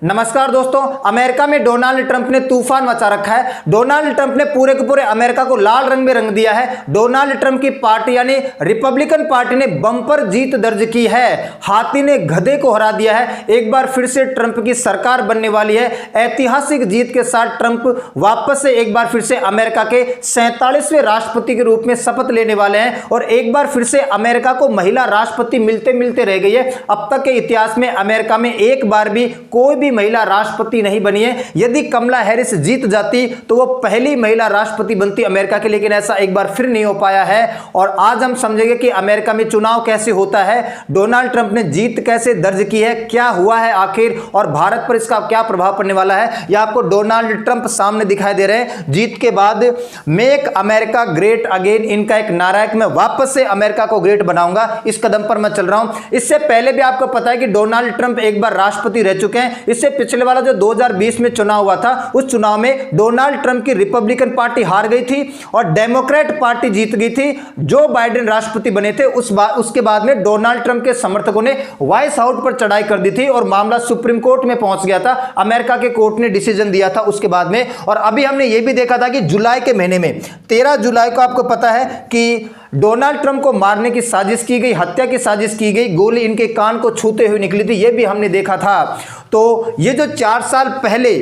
नमस्कार दोस्तों, अमेरिका में डोनाल्ड ट्रंप ने तूफान मचा रखा है। डोनाल्ड ट्रंप ने पूरे के पूरे अमेरिका को लाल रंग में रंग दिया है। डोनाल्ड ट्रंप की पार्टी यानी रिपब्लिकन पार्टी ने बम्पर जीत दर्ज की है। हाथी ने गधे को हरा दिया है। एक बार फिर से ट्रंप की सरकार बनने वाली है। ऐतिहासिक जीत के साथ ट्रंप वापस से एक बार फिर से अमेरिका के 47वें राष्ट्रपति के रूप में शपथ लेने वाले हैं और एक बार फिर से अमेरिका को महिला राष्ट्रपति मिलते मिलते रह गई है। अब तक के इतिहास में अमेरिका में एक बार भी कोई भी महिला राष्ट्रपति नहीं बनी है। यदि कमला हैरिस जीत जाती तो वो पहली महिला राष्ट्रपति बनती अमेरिका की, लेकिन ऐसा एक बार फिर नहीं हो पाया है। और आज हम समझेंगे कि अमेरिका में चुनाव कैसे होता है, डोनाल्ड ट्रंप ने जीत कैसे दर्ज की है, क्या हुआ है आखिर और भारत पर इसका क्या प्रभाव पड़ने वाला है। यह आपको डोनाल्ड ट्रंप सामने दिखाई दे रहे हैं। जीत के बाद मेक अमेरिका ग्रेट अगेन इनका एक नारा है कि मैं वापस से अमेरिका को ग्रेट बनाऊंगा, इस कदम पर मैं चल रहा हूं। इससे पहले भी आपको पता है कि डोनाल्ड ट्रंप एक बार राष्ट्रपति रह चुके हैं। इससे पिछले वाला जो 2020 में चुनाव हुआ था, उस चुनाव में डोनाल्ड ट्रंप की रिपब्लिकन पार्टी हार गई थी और डेमोक्रेट पार्टी जीत गई थी। जो बाइडेन राष्ट्रपति बने थे उसके बाद में डोनाल्ड ट्रंप के समर्थकों ने व्हाइट हाउस पर चढ़ाई कर दी थी और मामला सुप्रीम कोर्ट में पहुंच गया था। अमेरिका के कोर्ट ने डिसीजन दिया था उसके बाद में। और अभी हमने यह भी देखा था कि जुलाई के महीने में 13 जुलाई को आपको पता है कि डोनाल्ड ट्रंप को मारने की साजिश की गई, हत्या की साजिश की गई, गोली इनके कान को छूते हुए निकली थी, यह भी हमने देखा था। तो ये जो 4 साल पहले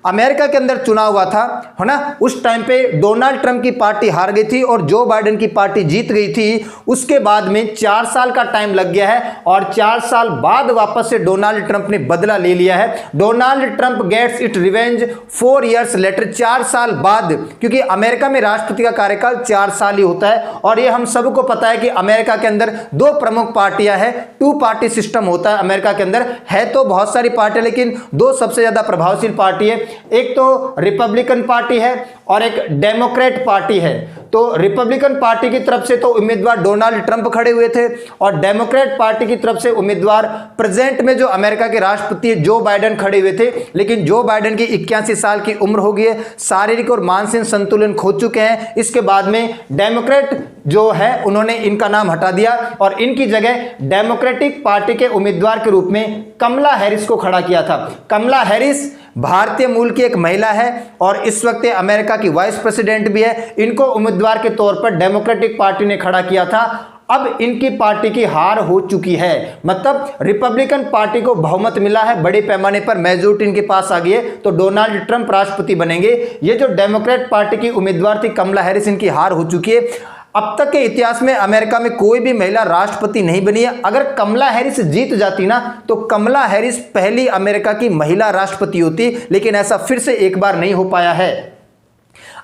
अमेरिका के अंदर चुनाव हुआ था, है ना, उस टाइम पे डोनाल्ड ट्रंप की पार्टी हार गई थी और जो बाइडेन की पार्टी जीत गई थी। उसके बाद में 4 साल का टाइम लग गया है और 4 साल बाद वापस से डोनाल्ड ट्रंप ने बदला ले लिया है। Donald Trump gets it revenge 4 years later, 4 साल बाद, क्योंकि अमेरिका में राष्ट्रपति का कार्यकाल 4 साल ही होता है। और ये हम सबको पता है कि अमेरिका के अंदर 2 प्रमुख पार्टियां हैं, 2 पार्टी सिस्टम होता है अमेरिका के अंदर। है तो बहुत सारी पार्टियां, लेकिन 2 सबसे ज्यादा प्रभावशील पार्टी है, एक तो रिपब्लिकन पार्टी है और एक डेमोक्रेट पार्टी है। तो रिपब्लिकन पार्टी की तरफ से तो उम्मीदवार डोनाल्ड ट्रंप खड़े हुए थे और डेमोक्रेट पार्टी की तरफ से उम्मीदवार प्रेजेंट में जो अमेरिका के राष्ट्रपति जो बाइडेन खड़े हुए थे। लेकिन जो बाइडेन की 81 साल की उम्र हो गई है, शारीरिक और मानसिक संतुलन खो चुके हैं। इसके बाद में डेमोक्रेट जो है उन्होंने इनका नाम हटा दिया और इनकी जगह डेमोक्रेटिक पार्टी के उम्मीदवार के रूप में कमला हैरिस को खड़ा किया था। कमला हैरिस भारतीय मूल की एक महिला है और इस वक्त अमेरिका की वाइस प्रेसिडेंट भी है। इनको उम्मीदवार के तौर पर डेमोक्रेटिक पार्टी ने खड़ा किया था। अब इनकी पार्टी की हार हो चुकी है, मतलब रिपब्लिकन पार्टी को बहुमत मिला है, बड़े पैमाने पर मेजॉरिटी इनके पास आ गई है, तो डोनाल्ड ट्रंप राष्ट्रपति बनेंगे। ये जो डेमोक्रेट पार्टी की उम्मीदवार थी कमला हैरिस, इनकी हार हो चुकी है। अब तक के इतिहास में अमेरिका में कोई भी महिला राष्ट्रपति नहीं बनी है। अगर कमला हैरिस जीत जाती ना तो कमला हैरिस पहली अमेरिका की महिला राष्ट्रपति होती, लेकिन ऐसा फिर से एक बार नहीं हो पाया है।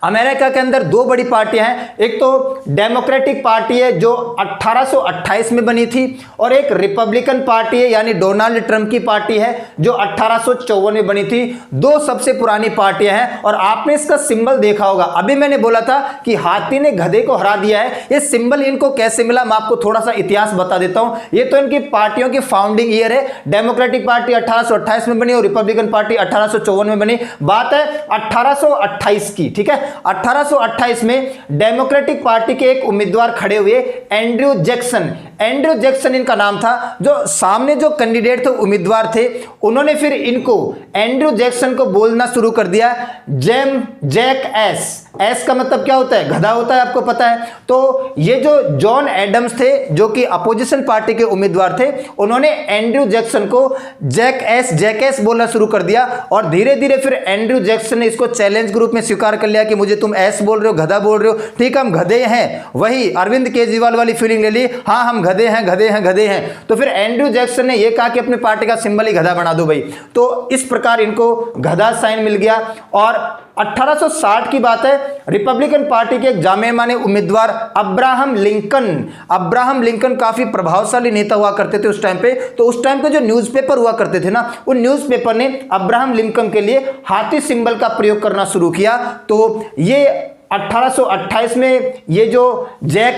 अमेरिका के अंदर 2 बड़ी पार्टियां हैं, एक तो डेमोक्रेटिक पार्टी है जो 1828 में बनी थी और एक रिपब्लिकन पार्टी है यानी डोनाल्ड ट्रंप की पार्टी है जो 1854 में बनी थी। 2 सबसे पुरानी पार्टियां हैं और आपने इसका सिंबल देखा होगा। अभी मैंने बोला था कि हाथी ने गधे को हरा दिया है, ये सिंबल इनको कैसे मिला, मैं आपको थोड़ा सा इतिहास बता देता हूं। ये तो इनकी पार्टियों की फाउंडिंग ईयर है। डेमोक्रेटिक पार्टी 1828 में बनी और रिपब्लिकन पार्टी 1854 में बनी। बात है 1828 की, ठीक है। 1828 में डेमोक्रेटिक पार्टी के एक उम्मीदवार खड़े हुए, एंड्रयू जैक्सन। एंड्रयू जैक्सन इनका नाम था। जो सामने जो कैंडिडेट थे, उम्मीदवार थे, उन्होंने फिर इनको एंड्रयू जैक्सन को बोलना शुरू कर दिया जैक एस। एस का मतलब क्या होता है? गधा होता है, आपको पता है। तो ये जो जॉन एडम्स थे जो कि अपोजिशन पार्टी के उम्मीदवार थे, उन्होंने एंड्रयू जैक्सन को जैक एस बोलना शुरू कर दिया और धीरे धीरे फिर एंड्रयू जैक्सन ने इसको चैलेंज के रूप में स्वीकार कर लिया कि मुझे तुम एस बोल रहे हो, गधा बोल रहे हो, ठीक, हम गधे हैं। वही अरविंद केजरीवाल वाली फीलिंग ले ली, हाँ हम गधे हैं गधे हैं गधे हैं। तो फिर एंड्रयू जैक्सन ने यह कहा कि अपनी पार्टी का सिंबल ही गधा बना दो भाई। तो इस प्रकार इनको गधा साइन मिल गया। और 1860 की बात है, रिपब्लिकन पार्टी के एक जाने माने उम्मीदवार अब्राहम लिंकन काफी प्रभावशाली नेता हुआ करते थे उस टाइम पे। तो उस टाइम पे जो न्यूज़पेपर हुआ करते थे ना, उन न्यूज़पेपर ने अब्राहम लिंकन के लिए हाथी सिंबल का प्रयोग करना शुरू किया। तो ये 1828 में ये जो जैक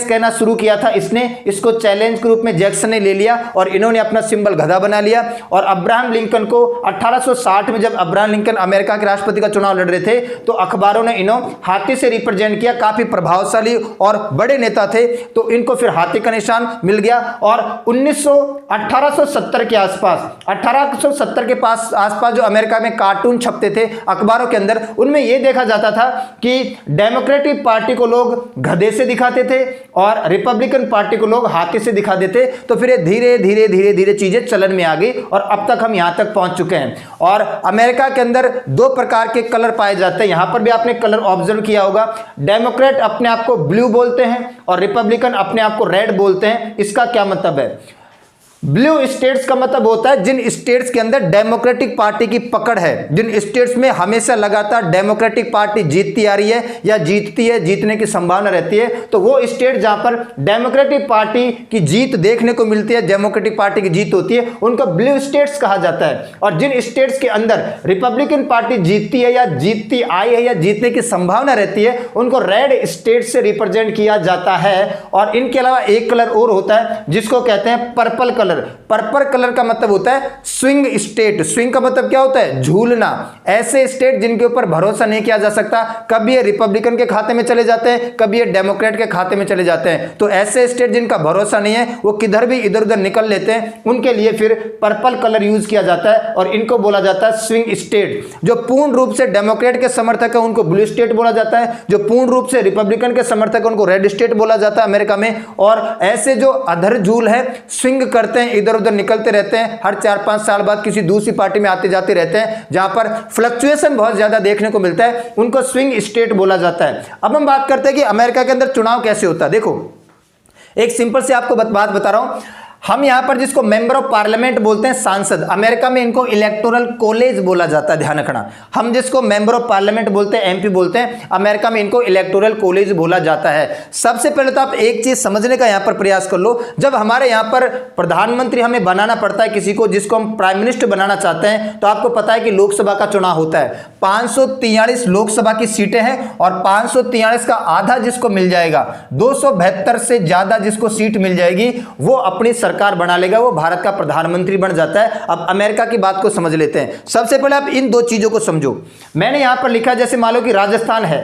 कहना शुरू किया था इसने, इसको चैलेंज के रूप में जैक्सन ने ले लिया और इन्होंने अपना सिंबल गधा बना लिया। और अब्राहम लिंकन को 1860 में जब अब्राहम लिंकन अमेरिका के राष्ट्रपति का चुनाव लड़ रहे थे तो अखबारों ने इन्हों हाथी से रिप्रेजेंट किया, काफी प्रभावशाली और बड़े नेता थे, तो इनको फिर हाथी का निशान मिल गया। और 1870 के आसपास, 1870 के आसपास जो अमेरिका में कार्टून छपते थे अखबारों के अंदर, उनमें यह देखा जाता था कि डेमोक्रेटिक पार्टी को लोग गधे से दिखाते थे और रिपब्लिकन पार्टी को लोग हाथी से दिखा देते। तो फिर धीरे धीरे धीरे धीरे चीजें चलन में आ गई और अब तक हम यहां तक पहुंच चुके हैं। और अमेरिका के अंदर दो प्रकार के कलर पाए जाते हैं, यहां पर भी आपने कलर ऑब्जर्व किया होगा। डेमोक्रेट अपने आप को ब्लू बोलते हैं और रिपब्लिकन अपने आप को रेड बोलते हैं। इसका क्या मतलब है? ब्लू स्टेट्स का मतलब होता है जिन स्टेट्स के अंदर डेमोक्रेटिक पार्टी की पकड़ है, जिन स्टेट्स में हमेशा लगातार डेमोक्रेटिक पार्टी जीतती आ रही है या जीतती है, जीतने की संभावना रहती है, तो वो स्टेट जहां पर डेमोक्रेटिक पार्टी की जीत देखने को मिलती है, डेमोक्रेटिक पार्टी की जीत होती है, उनको ब्लू स्टेट्स कहा जाता है। और जिन स्टेट्स के अंदर रिपब्लिकन पार्टी जीतती है या जीतती आई है या जीतने की संभावना रहती है, उनको रेड स्टेट से रिप्रेजेंट किया जाता है। और इनके अलावा एक कलर और होता है जिसको कहते हैं पर्पल कलर। पर्पल कलर का मतलब होता है स्विंग स्टेट। स्विंग का मतलब क्या होता है? झूलना। ऐसे स्टेट जिनके ऊपर भरोसा नहीं किया जा सकता, कभी ये रिपब्लिकन के खाते में चले जाते हैं, कभी ये डेमोक्रेट के खाते में चले जाते हैं। तो ऐसे स्टेट जिनका भरोसा नहीं है, वो किधर भी इधर उधर निकल लेते हैं, उनके लिए फिर पर्पल कलर यूज किया जाता है और इनको बोला जाता है स्विंग स्टेट। जो पूर्ण रूप से डेमोक्रेट के समर्थक है उनको ब्लू स्टेट बोला जाता है, जो पूर्ण रूप से रिपब्लिकन के समर्थक है उनको रेड स्टेट बोला जाता है अमेरिका में। और ऐसे जो अधर झूल है, स्विंग करते हैं, इधर उधर निकलते रहते हैं, हर 4-5 साल बाद किसी दूसरी पार्टी में आते जाते रहते हैं, जहां पर फ्लक्चुएशन बहुत ज्यादा देखने को मिलता है, उनको स्विंग स्टेट बोला जाता है। अब हम बात करते हैं कि अमेरिका के अंदर चुनाव कैसे होता है। देखो, एक सिंपल से आपको बात बता रहा हूं। हम यहां पर जिसको मेंबर ऑफ पार्लियामेंट बोलते हैं, सांसद, अमेरिका में इनको इलेक्टोरल कॉलेज बोला जाता है, ध्यान रखना। हम जिसको मेंबर ऑफ पार्लियामेंट बोलते हैं, एमपी बोलते हैं, अमेरिका में इनको इलेक्टोरल कॉलेज बोला जाता है। सबसे पहले तो आप एक चीज समझने का यहां पर प्रयास कर लो, जब हमारे यहां पर प्रधानमंत्री हमें बनाना पड़ता है किसी को, जिसको हम प्राइम मिनिस्टर बनाना चाहते हैं, तो आपको पता है कि लोकसभा का चुनाव होता है। 543 लोकसभा की सीटें हैं और 543 का आधा जिसको मिल जाएगा, 272 से ज्यादा जिसको सीट मिल जाएगी, वो अपनी सरकार बना लेगा, वो भारत का प्रधानमंत्री बन जाता है। अब अमेरिका की बात को समझ लेते हैं। सबसे पहले आप इन दो चीजों को समझो। मैंने यहां पर लिखा, जैसे मान लो कि राजस्थान है,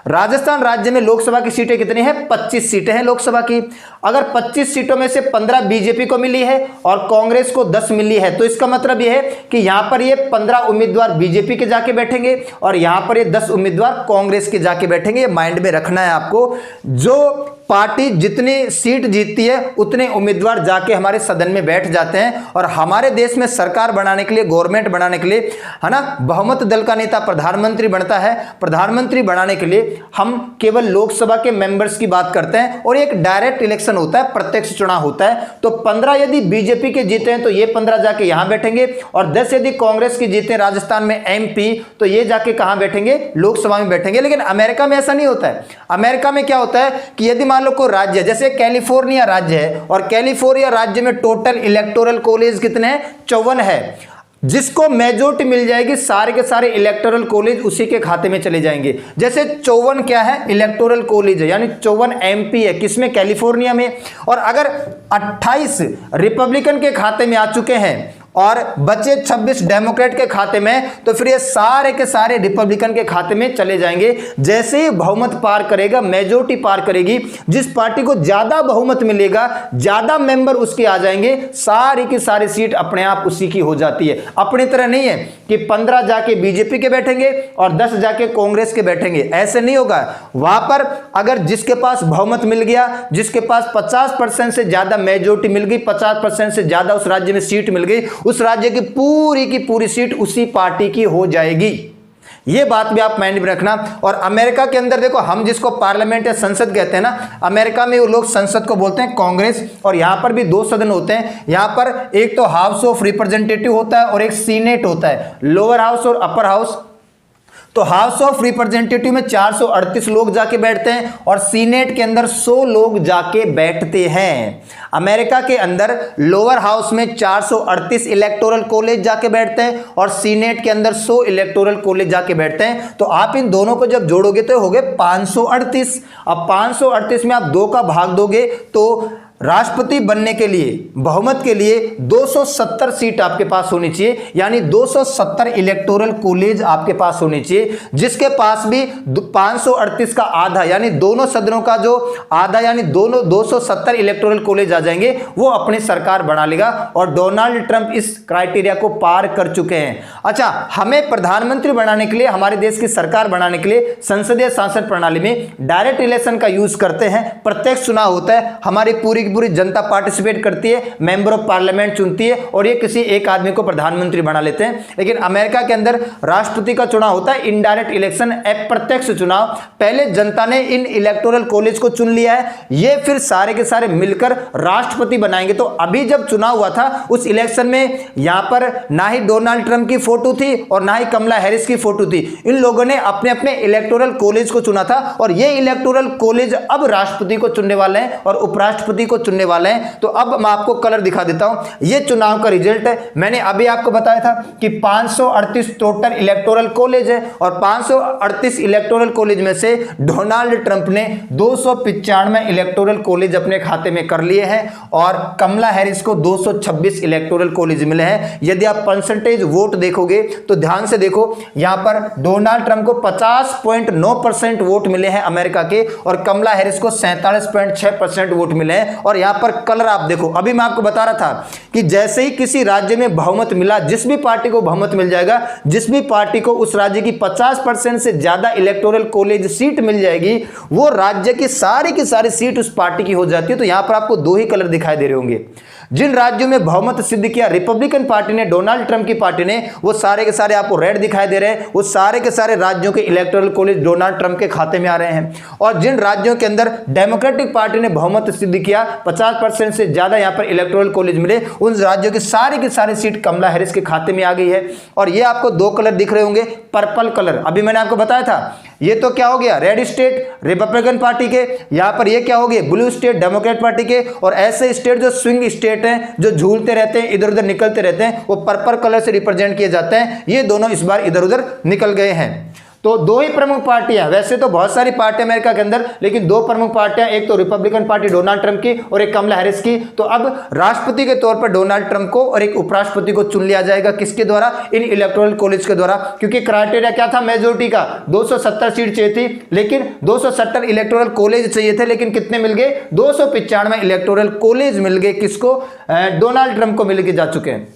राजस्थान राज्य में लोकसभा की सीटें कितनी हैं? 25 सीटें हैं लोकसभा की। अगर 25 सीटों में से 15 बीजेपी को मिली है और कांग्रेस को 10 मिली है, तो इसका मतलब यह है कि यहां पर ये 15 उम्मीदवार बीजेपी के जाके बैठेंगे और यहां पर ये 10 उम्मीदवार कांग्रेस के जाके बैठेंगे। ये माइंड में रखना है आपको। जो पार्टी जितनी सीट जीतती है उतने उम्मीदवार जाके हमारे सदन में बैठ जाते हैं और हमारे देश में सरकार बनाने के लिए, गवर्नमेंट बनाने के लिए, है ना, बहुमत दल का नेता प्रधानमंत्री बनता है। प्रधानमंत्री बनाने के लिए हम केवल लोकसभा के मेंबर्स की बात करते हैं और एक डायरेक्ट इलेक्शन होता है, प्रत्यक्ष चुनाव होता है। तो 15 यदि बीजेपी के जीते हैं तो ये 15 जाके यहां बैठेंगे और 10 यदि कांग्रेस के जीते हैं राजस्थान में एमपी, तो ये जाके कहां बैठेंगे? लोकसभा में बैठेंगे। लेकिन अमेरिका में ऐसा नहीं होता है। अमेरिका में क्या होता है कि यदि मान लो कोई राज्य, जैसे कैलिफोर्निया राज्य है और कैलिफोर्निया राज्य में टोटल इलेक्टोरल कॉलेज कितने हैं? 54 है। जिसको मेजोरिटी मिल जाएगी, सारे के सारे इलेक्टोरल कॉलेज उसी के खाते में चले जाएंगे। जैसे 54 क्या है? इलेक्टोरल कॉलेज है, यानी 54 एमपी है। किसमें? कैलिफोर्निया में। और अगर 28 रिपब्लिकन के खाते में आ चुके हैं और बचे 26 डेमोक्रेट के खाते में, तो फिर ये सारे के सारे रिपब्लिकन के खाते में चले जाएंगे। जैसे ही बहुमत पार करेगा, मेजोरिटी पार करेगी, जिस पार्टी को ज्यादा बहुमत मिलेगा, ज्यादा मेंबर उसके आ जाएंगे, सारी की सारी सीट अपने आप उसी की हो जाती है। अपनी तरह नहीं है कि 15 जाके बीजेपी के बैठेंगे और 10 जाके कांग्रेस के बैठेंगे, ऐसे नहीं होगा। वहां पर अगर जिसके पास बहुमत मिल गया, जिसके पास 50% से ज्यादा मेजोरिटी मिल गई, 50% से ज्यादा उस राज्य में सीट मिल गई, उस राज्य की पूरी सीट उसी पार्टी की हो जाएगी। यह बात भी आप माइंड में रखना। और अमेरिका के अंदर देखो, हम जिसको पार्लियामेंट या संसद कहते हैं ना, अमेरिका में वो लोग संसद को बोलते हैं कांग्रेस। और यहां पर भी 2 सदन होते हैं। यहां पर एक तो हाउस ऑफ रिप्रेजेंटेटिव होता है और एक सीनेट होता है, लोअर हाउस और अपर हाउस। तो हाउस ऑफ रिप्रेजेंटेटिव में 438 लोग जाके बैठते हैं और सीनेट के अंदर 100 लोग जाके बैठते हैं। अमेरिका के अंदर लोअर हाउस में 438 इलेक्टोरल कॉलेज जाके बैठते हैं और सीनेट के अंदर 100 इलेक्टोरल कॉलेज जाके बैठते हैं। तो आप इन दोनों को जब जोड़ोगे तो हो गए 538। अब 538 में आप 2 का भाग दोगे तो राष्ट्रपति बनने के लिए बहुमत के लिए 270 सीट आपके पास होनी चाहिए, यानी 270 इलेक्टोरल कॉलेज आपके पास होनी चाहिए, जिसके पास भी 538 का आधा यानी दोनों सदनों का जो आधा यानी दोनों 270 इलेक्टोरल कॉलेज आ जाएंगे, वो अपनी सरकार बना लेगा। और डोनाल्ड ट्रंप इस क्राइटेरिया को पार कर चुके हैं। अच्छा, हमें प्रधानमंत्री बनाने के लिए, हमारे देश की सरकार बनाने के लिए संसदीय शासन प्रणाली में डायरेक्ट इलेक्शन का यूज करते हैं। प्रत्यक्ष चुनाव होता है, हमारी पूरी जनता पार्टिसिपेट करती है, मेंबर ऑफ पार्लियामेंट चुनती है और ये किसी एक आदमी को प्रधानमंत्री बना लेते हैं। लेकिन अमेरिका के अंदर राष्ट्रपति का चुनाव होता है इनडायरेक्ट इलेक्शन, अप्रत्यक्ष चुनाव। पहले जनता ने इन इलेक्टोरल कॉलेज को चुन लिया है, ये फिर सारे के सारे मिलकर राष्ट्रपति बनाएंगे। तो अभी जब चुनाव हुआ था उस इलेक्शन में यहां पर ना ही डोनाल्ड ट्रंप की फोटो थी और ना ही कमला हैरिस की फोटो थी। इन लोगों ने अपने अपने इलेक्टोरल कॉलेज को चुना था और ये इलेक्टोरल कॉलेज अब राष्ट्रपति को चुनने वाले हैं और उपराष्ट्रपति को चुनने वाले हैं। तो अब मैं आपको कलर दिखा देता हूं, ये चुनाव का रिजल्ट है। मैंने अभी आपको बताया था कि 538 टोटल इलेक्टोरल कॉलेज है और 538 इलेक्टोरल कॉलेज में से डोनाल्ड ट्रंप ने 295 इलेक्टोरल कॉलेज अपने खाते में कर लिए हैं और कमला हैरिस को 226 इलेक्टोरल कॉलेज मिले हैं। यदि आप परसेंटेज वोट देखोगे तो ध्यान से देखो, यहां पर डोनाल्ड ट्रंप को 50.9% वोट मिले हैं अमेरिका के और कमला हैरिस को 47.6% वोट मिले हैं। और यहां पर कलर आप देखो, अभी मैं आपको बता रहा था कि जैसे ही किसी राज्य में बहुमत मिला, जिस भी पार्टी को बहुमत मिल जाएगा, जिस भी पार्टी को उस राज्य की 50% से ज्यादा इलेक्टोरल कॉलेज सीट मिल जाएगी, वो राज्य की सारी सीट उस पार्टी की हो जाती है। तो यहां पर आपको 2 ही कलर दिखाई दे रहे होंगे। जिन राज्यों में बहुमत सिद्ध किया रिपब्लिकन पार्टी ने, डोनाल्ड ट्रंप की पार्टी ने, वो सारे के सारे आपको रेड दिखाई दे रहे हैं। वो सारे के सारे राज्यों के इलेक्टोरल कॉलेज डोनाल्ड ट्रंप के खाते में आ रहे हैं। और जिन राज्यों के अंदर डेमोक्रेटिक पार्टी ने बहुमत सिद्ध किया, 50% से ज्यादा यहां पर इलेक्टोरल कॉलेज मिले, उन राज्यों की सारी सीट कमला हैरिस के खाते में आ गई है। और ये आपको 2 कलर दिख रहे होंगे, पर्पल कलर अभी मैंने आपको बताया था, ये तो क्या हो गया, रेड स्टेट रिपब्लिकन पार्टी के, यहां पर ये क्या हो गया, ब्लू स्टेट डेमोक्रेट पार्टी के। और ऐसे स्टेट जो स्विंग स्टेट हैं, जो झूलते रहते हैं, इधर उधर निकलते रहते हैं, वो पर्पल कलर से रिप्रेजेंट किए जाते हैं। ये दोनों इस बार इधर उधर निकल गए हैं। तो 2 ही प्रमुख पार्टियां, वैसे तो बहुत सारी पार्टियां अमेरिका के अंदर, लेकिन 2 प्रमुख पार्टियां, एक तो रिपब्लिकन पार्टी डोनाल्ड ट्रंप की और एक कमला हैरिस की। तो अब राष्ट्रपति के तौर पर डोनाल्ड ट्रंप को और एक उपराष्ट्रपति को चुन लिया जाएगा, किसके द्वारा, इन इलेक्टोरल कॉलेज के द्वारा। क्योंकि क्राइटेरिया क्या था मेजोरिटी का, 270 सीट चाहिए थी, लेकिन 270 इलेक्टोरल कॉलेज चाहिए थे, लेकिन कितने मिल गए, 295 इलेक्टोरल कॉलेज मिल गए। किसको, डोनाल्ड ट्रंप को मिल के जा चुके हैं।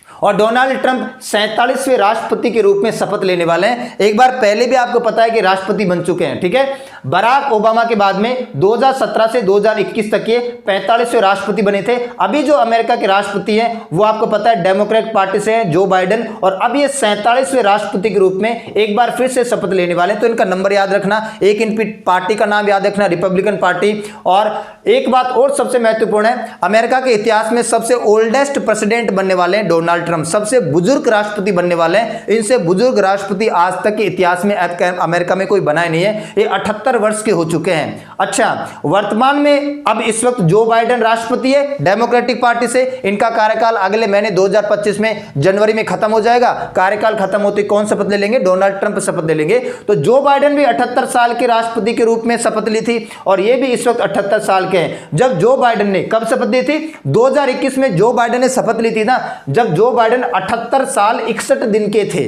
और डोनाल्ड ट्रंप 47वें राष्ट्रपति के रूप में शपथ लेने वाले हैं। एक बार पहले भी आपको पता है कि राष्ट्रपति बन चुके हैं, ठीक है। बराक ओबामा के बाद में 2017 से 2021 तक ये 45वें राष्ट्रपति बने थे। अभी जो अमेरिका के राष्ट्रपति हैं वो आपको पता है डेमोक्रेट पार्टी से है, जो बाइडेन। और अब ये 47वें राष्ट्रपति के रूप में एक बार फिर से शपथ लेने वाले हैं। तो इनका नंबर याद रखना, एक इनकी पार्टी का नाम याद रखना, रिपब्लिकन पार्टी। और एक बात और सबसे महत्वपूर्ण है, अमेरिका के इतिहास में सबसे ओल्डेस्ट प्रेसिडेंट बनने वाले हैं डोनाल्ड ट्रंप, सबसे बुजुर्ग राष्ट्रपति बनने वाले हैं। इनसे बुजुर्ग राष्ट्रपति आज तक के इतिहास में अमेरिका में कोई बनाए नहीं है। ये 78 वर्ष के हो चुके हैं। अच्छा, वर्तमान में अब इस वक्त जो बाइडेन राष्ट्रपति है डेमोक्रेटिक पार्टी से, इनका कार्यकाल अगले महीने 2025 में जनवरी में खत्म हो जाएगा। कार्यकाल खत्म होते कौन शपथ ले लेंगे, डोनाल्ड ट्रंप शपथ ले लेंगे। तो जो बाइडेन भी 78 साल के राष्ट्रपति के रूप में शपथ ली थी और ये भी इस वक्त 78 साल के हैं। जब जो बाइडेन ने कब शपथ ली थी, 2021 में जो बाइडेन ने शपथ ली थी ना, जब जो बाइडेन 78 साल 61 दिन के थे।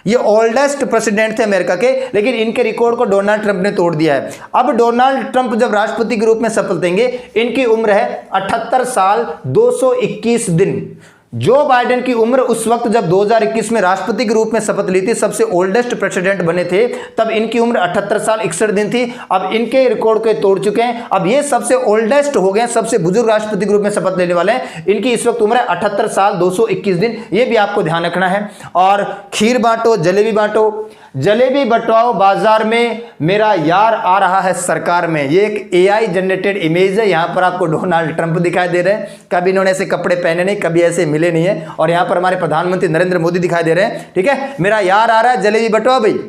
ये ओल्डेस्ट प्रेसिडेंट थे अमेरिका के, लेकिन इनके रिकॉर्ड को डोनाल्ड ट्रंप ने तोड़ दिया है। अब डोनाल्ड ट्रंप जब राष्ट्रपति के रूप में शपथ लेंगे, इनकी उम्र है 78 साल 221 दिन। जो बाइडेन की उम्र उस वक्त जब 2021 में राष्ट्रपति के रूप में शपथ ली थी, सबसे ओल्डेस्ट प्रेसिडेंट बने थे, तब इनकी उम्र 78 साल 61 दिन थी। अब इनके रिकॉर्ड को तोड़ चुके हैं। अब ये सबसे ओल्डेस्ट हो गए, सबसे बुजुर्ग राष्ट्रपति के रूप में शपथ लेने वाले हैं। इनकी इस वक्त उम्र है 78 साल 221 दिन। ये भी आपको ध्यान रखना है। और खीर बांटो, जलेबी बांटो, जलेबी बंटवाओ बाजार में, मेरा यार आ रहा है सरकार में। ये एक AI जनरेटेड इमेज है। यहाँ पर आपको डोनाल्ड ट्रंप दिखाई दे रहे हैं। कभी इन्होंने ऐसे कपड़े पहने नहीं, कभी ऐसे मिले नहीं है। और यहाँ पर हमारे प्रधानमंत्री नरेंद्र मोदी दिखाई दे रहे हैं, ठीक है। मेरा यार आ रहा है, जलेबी बंटवाओ भाई।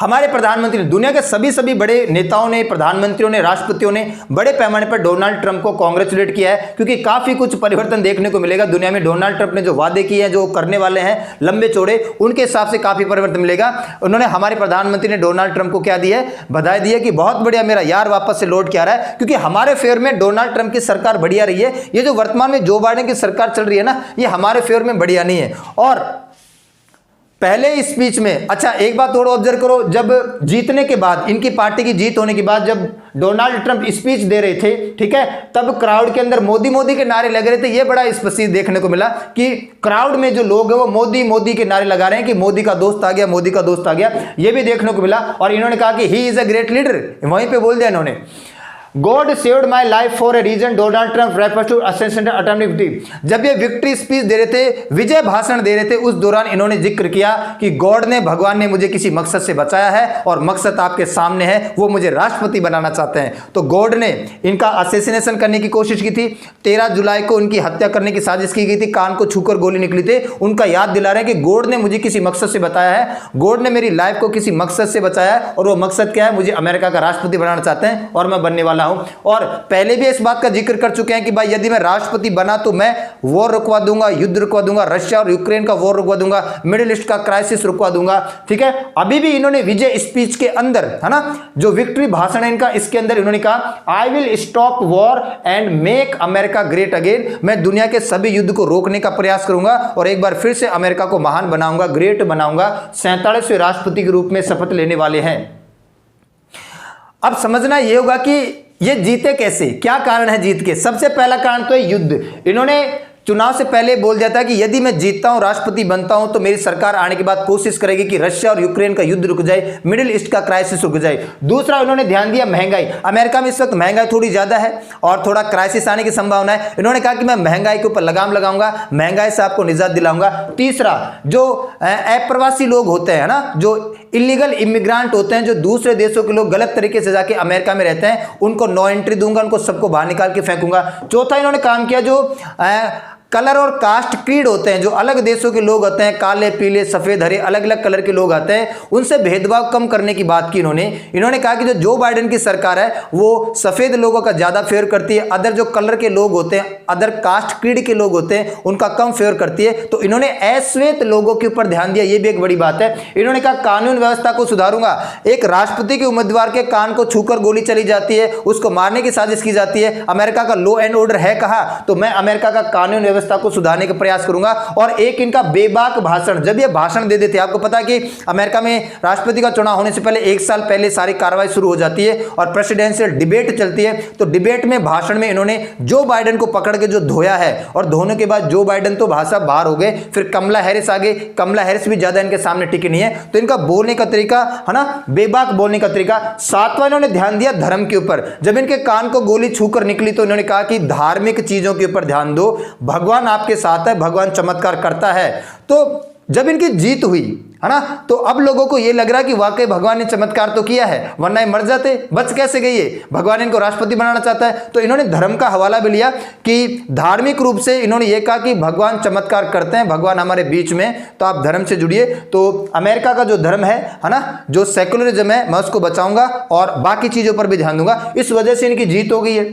हमारे प्रधानमंत्री, दुनिया के सभी बड़े नेताओं ने, प्रधानमंत्रियों ने, राष्ट्रपतियों ने बड़े पैमाने पर डोनाल्ड ट्रंप को कांग्रेचुलेट किया है, क्योंकि काफी कुछ परिवर्तन देखने को मिलेगा दुनिया में। डोनाल्ड ट्रंप ने जो वादे किए हैं, जो करने वाले हैं लंबे चौड़े, उनके हिसाब से काफी परिवर्तन मिलेगा। उन्होंने, हमारे प्रधानमंत्री ने डोनाल्ड ट्रंप को क्या दी है, बधाई दी है कि बहुत बढ़िया, मेरा यार वापस से लौट के आ रहा है, क्योंकि हमारे फेवर में डोनाल्ड ट्रंप की सरकार बढ़िया रही है। ये जो वर्तमान में जो बाइडेन की सरकार चल रही है ना, ये हमारे फेवर में बढ़िया नहीं है। और पहले स्पीच में, अच्छा एक बात थोड़ा ऑब्जर्व करो, जब जीतने के बाद, इनकी पार्टी की जीत होने के बाद जब डोनाल्ड ट्रंप स्पीच दे रहे थे, ठीक है, तब क्राउड के अंदर मोदी मोदी के नारे लग रहे थे। ये बड़ा स्पष्ट देखने को मिला कि क्राउड में जो लोग हैं वो मोदी मोदी के नारे लगा रहे हैं कि मोदी का दोस्त आ गया, मोदी का दोस्त आ गया, ये भी देखने को मिला। और इन्होंने कहा कि he is a great leader, वहीं पे बोल दिया इन्होंने, God saved my life for a reason, Donald Trump refers to assassination attempt। जब ये विक्ट्री स्पीच दे रहे थे, विजय भाषण दे रहे थे, उस दौरान इन्होंने जिक्र किया कि गॉड ने, भगवान ने मुझे किसी मकसद से बचाया है और मकसद आपके सामने है, वो मुझे राष्ट्रपति बनाना चाहते हैं। तो गॉड ने इनका असैसिनेशन करने की कोशिश की थी। 13 जुलाई को उनकी हत्या करने की साजिश की गई थी, कान को छूकर गोली निकली थी। उनका याद दिला रहे हैं कि गॉड ने मुझे किसी मकसद से बताया है, गॉड ने मेरी लाइफ को किसी मकसद से बचाया है, और वो मकसद क्या है, मुझे अमेरिका का राष्ट्रपति बनाना चाहते हैं और मैं बनने वाला हूं। और पहले भी इस बात का जिक्र कर चुके हैं कि भाई यदि मैं राष्ट्रपति बना तो मैं वॉर रुकवा दूंगा, युद्ध रुकवा दूंगा, रशिया और यूक्रेन का वॉर रुकवा दूंगा, मिडिल ईस्ट का क्राइसिस रुकवा दूंगा, ठीक है। अभी भी इन्होंने विजय स्पीच के अंदर, है ना, जो विक्ट्री भाषण है इनका, इसके अंदर इन्होंने कहा, I will stop war and make America great again. मैं दुनिया के सभी युद्ध को रोकने का प्रयास करूंगा और एक बार फिर से अमेरिका को महान बनाऊंगा, ग्रेट बनाऊंगा। 47वें राष्ट्रपति के रूप में शपथ लेने वाले हैं। अब समझना यह होगा कि ये जीते कैसे, क्या कारण है जीत के। सबसे पहला कारण तो है युद्ध। इन्होंने चुनाव से पहले बोल दिया था कि यदि मैं जीतता हूं, राष्ट्रपति बनता हूं, तो मेरी सरकार आने के बाद कोशिश करेगी कि रशिया और यूक्रेन का युद्ध रुक जाए, मिडिल ईस्ट का क्राइसिस रुक जाए। दूसरा, उन्होंने ध्यान दिया महंगाई। अमेरिका में इस वक्त महंगाई थोड़ी ज्यादा है और थोड़ा क्राइसिस आने की संभावना है। इन्होंने कहा कि मैं महंगाई के ऊपर लगाम लगाऊंगा, महंगाई से आपको निजात दिलाऊंगा। तीसरा, जो अप्रवासी लोग होते हैं ना, जो इलीगल इमिग्रेंट होते हैं, जो दूसरे देशों के लोग गलत तरीके से जाके अमेरिका में रहते हैं, उनको नो एंट्री दूंगा, उनको सबको बाहर निकाल के फेंकूंगा। चौथा, इन्होंने काम किया, जो कलर और कास्ट क्रीड होते हैं, जो अलग देशों के लोग होते हैं, काले, पीले, सफेद, हरे, अलग अलग कलर के लोग आते हैं, उनसे भेदभाव कम करने की बात की इन्होंने कहा कि जो बाइडेन की सरकार है वो सफेद लोगों का ज्यादा फेवर करती है, अदर जो कलर के लोग होते हैं, अदर कास्ट क्रीड के लोग होते हैं, उनका कम फेवर करती है। तो इन्होंने अश्वेत लोगों के ऊपर ध्यान दिया, ये भी एक बड़ी बात है। इन्होंने कहा कानून व्यवस्था को सुधारूंगा। एक राष्ट्रपति के उम्मीदवार के कान को छूकर गोली चली जाती है, उसको मारने की साजिश की जाती है। अमेरिका का लॉ एंड ऑर्डर है कहां, तो मैं अमेरिका का कानून व्यवस्था को सुधारने का प्रयास करूंगा। और एक इनका बेबाक भाषण, जब ये भाषण दे देते, आपको पता है कि अमेरिका में राष्ट्रपति का चुनाव होने से पहले 1 साल पहले सारी कार्रवाई शुरू हो जाती है और प्रेसिडेंशियल डिबेट चलती है। तो डिबेट में, भाषण में इन्होंने जो बाइडेन को पकड़ के जो धोया है, और धोने के बाद जो बाइडेन तो भाषा बाहर हो गए, फिर कमला हैरिस आ गई। कमला हैरिस भी ज्यादा इनके सामने टिकी नहीं है। तो इनका बोलने का तरीका है ना, बेबाक बोलने का तरीका। सातवां, इन्होंने ध्यान दिया धर्म के ऊपर। जब इनके कान को गोली छूकर निकली तो इन्होंने कहा कि धार्मिक चीजों के ऊपर ध्यान दो, भगवान आपके साथ है, भगवान चमत्कार करता है। तो जब इनकी जीत हुई, है ना, तो अब लोगों को यह लग रहा है कि वाकई भगवान ने चमत्कार तो किया है, वरना ये मर जाते, बच कैसे गई है। भगवान इनको राष्ट्रपति बनाना चाहता है। तो इन्होंने धर्म का हवाला भी लिया कि धार्मिक रूप से इन्होंने ये कहा कि भगवान चमत्कार करते हैं, भगवान हमारे बीच में, तो आप धर्म से जुड़िए। तो अमेरिका का जो धर्म है ना, जो सेकुलरिज्म है, मैं उसको बचाऊंगा और बाकी चीजों पर भी ध्यान दूंगा। इस वजह से इनकी जीत हो गई है।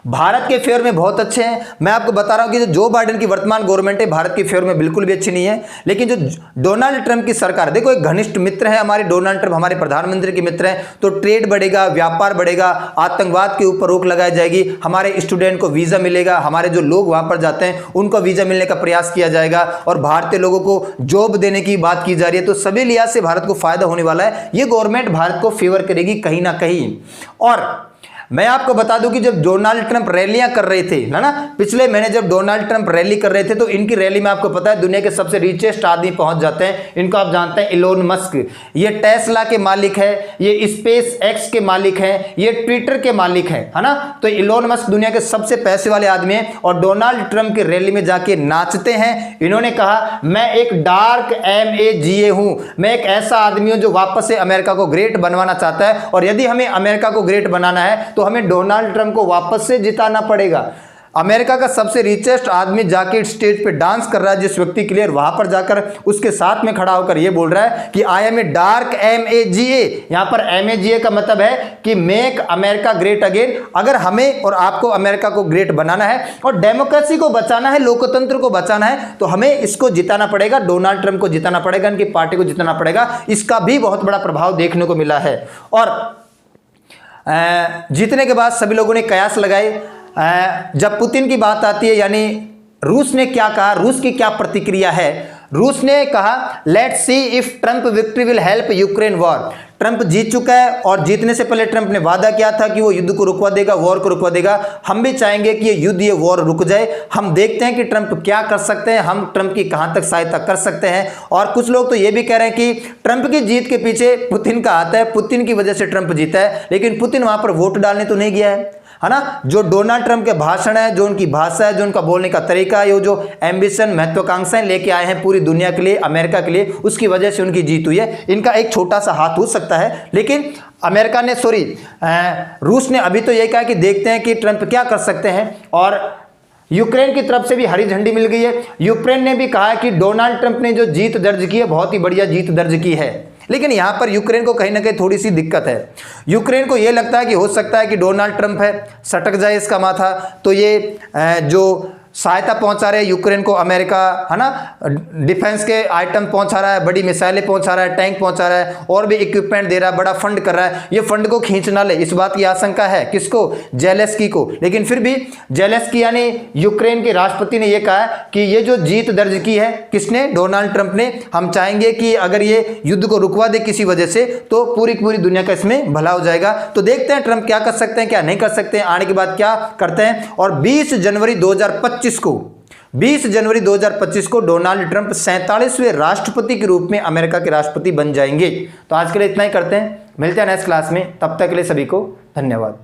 भारत के फेवर में बहुत अच्छे हैं। मैं आपको बता रहा हूं कि जो बाइडेन की वर्तमान गवर्नमेंट है, भारत के फेवर में बिल्कुल भी अच्छी नहीं है। लेकिन जो डोनाल्ड ट्रंप की सरकार, देखो एक घनिष्ठ मित्र है हमारे डोनाल्ड ट्रंप, हमारे प्रधानमंत्री के मित्र हैं। तो ट्रेड बढ़ेगा, व्यापार बढ़ेगा, आतंकवाद के ऊपर रोक लगाई जाएगी, हमारे स्टूडेंट को वीजा मिलेगा, हमारे जो लोग वहां पर जाते हैं उनको वीजा मिलने का प्रयास किया जाएगा, और भारतीय लोगों को जॉब देने की बात की जा रही है। तो सभी लिहाज से भारत को फायदा होने वाला है। ये गवर्नमेंट भारत को फेवर करेगी कहीं ना कहीं। और मैं आपको बता दूं कि जब डोनाल्ड ट्रंप रैलियां कर रहे थे, है ना, पिछले महीने जब डोनाल्ड ट्रंप रैली कर रहे थे, तो इनकी रैली में आपको पता है दुनिया के सबसे रिचेस्ट आदमी पहुंच जाते हैं। इनको आप जानते हैं, इलोन मस्क। ये टेस्ला के मालिक है, ये स्पेस एक्स के मालिक हैं, ये ट्विटर के मालिक हैं, है ना। तो इलोन मस्क दुनिया के सबसे पैसे वाले आदमी हैं और डोनाल्ड ट्रंप की रैली में जाके नाचते हैं। इन्होंने कहा मैं एक डार्क MAGA हूं, मैं एक ऐसा आदमी हूं जो वापस से अमेरिका को ग्रेट बनवाना चाहता है, और यदि हमें अमेरिका को ग्रेट बनाना है तो हमें डोनाल्ड ट्रंप को वापस से जिताना पड़ेगा। अमेरिका का सबसे रिचेस्ट आदमी जाके स्टेज पे डांस कर रहा है जिस व्यक्ति के लिए, वहां पर जाकर उसके साथ में खड़ा होकर ये बोल रहा है कि I am a dark MAGA। यहां पर MAGA का मतलब है कि मेक अमेरिका ग्रेट अगेन। अगर हमें और आपको अमेरिका को ग्रेट बनाना है और डेमोक्रेसी को बचाना है, लोकतंत्र को बचाना है, तो हमें इसको जिताना पड़ेगा, डोनाल्ड ट्रंप को जिताना पड़ेगा, इनकी पार्टी को जिताना पड़ेगा। इसका भी बहुत बड़ा प्रभाव देखने को मिला है। और जीतने के बाद सभी लोगों ने कयास लगाए। जब पुतिन की बात आती है, यानी रूस ने क्या कहा, रूस की क्या प्रतिक्रिया है, रूस ने कहा let's see if Trump victory will help Ukraine war. Trump जीत चुका है और जीतने से पहले ट्रंप ने वादा किया था कि वो युद्ध को रुकवा देगा, वॉर को रुकवा देगा। हम भी चाहेंगे कि ये युद्ध, ये वॉर रुक जाए। हम देखते हैं कि ट्रंप क्या कर सकते हैं, हम ट्रंप की कहां तक सहायता कर सकते हैं। और कुछ लोग तो ये भी कह रहे हैं कि ट्रंप की जीत के पीछे पुतिन का हाथ है, पुतिन की वजह से ट्रंप जीता है। लेकिन पुतिन वहां पर वोट डालने तो नहीं गया है ना। जो डोनाल्ड ट्रंप के भाषण है, जो उनकी भाषा है, जो उनका बोलने का तरीका है, जो एम्बिशन, महत्वाकांक्षाएं लेके आए हैं पूरी दुनिया के लिए, अमेरिका के लिए, उसकी वजह से उनकी जीत हुई है। इनका एक छोटा सा हाथ हो सकता है। लेकिन अमेरिका ने रूस ने अभी तो यह कहा कि देखते हैं कि ट्रंप क्या कर सकते हैं। और यूक्रेन की तरफ से भी हरी झंडी मिल गई है। यूक्रेन ने भी कहा है कि डोनाल्ड ट्रंप ने जो जीत दर्ज की है, बहुत ही बढ़िया जीत दर्ज की है। लेकिन यहां पर यूक्रेन को कहीं ना कहीं थोड़ी सी दिक्कत है। यूक्रेन को यह लगता है कि हो सकता है कि डोनाल्ड ट्रंप है, सटक जाए इसका माथा, तो ये जो सहायता पहुंचा रहे यूक्रेन को अमेरिका, है ना, डिफेंस के आइटम पहुंचा रहा है, बड़ी मिसाइलें पहुंचा रहा है, टैंक पहुंचा रहा है, और भी इक्विपमेंट दे रहा है, बड़ा फंड कर रहा है, ये फंड को खींच ना ले, इस बात की आशंका है। किसको? जेलेंस्की को। लेकिन फिर भी जेलेंस्की यानी यूक्रेन के राष्ट्रपति ने यह कहा कि ये जो जीत दर्ज की है, किसने? डोनाल्ड ट्रंप ने। हम चाहेंगे कि अगर ये युद्ध को रुकवा दे किसी वजह से, तो पूरी की पूरी दुनिया का इसमें भला हो जाएगा। तो देखते हैं ट्रंप क्या कर सकते हैं, क्या नहीं कर सकते हैं, आने के बाद क्या करते हैं। और 20 जनवरी 2025 को डोनाल्ड ट्रंप 47वें राष्ट्रपति के रूप में अमेरिका के राष्ट्रपति बन जाएंगे। तो आज के लिए इतना ही करते हैं, मिलते हैं नेक्स्ट क्लास में। तब तक के लिए सभी को धन्यवाद।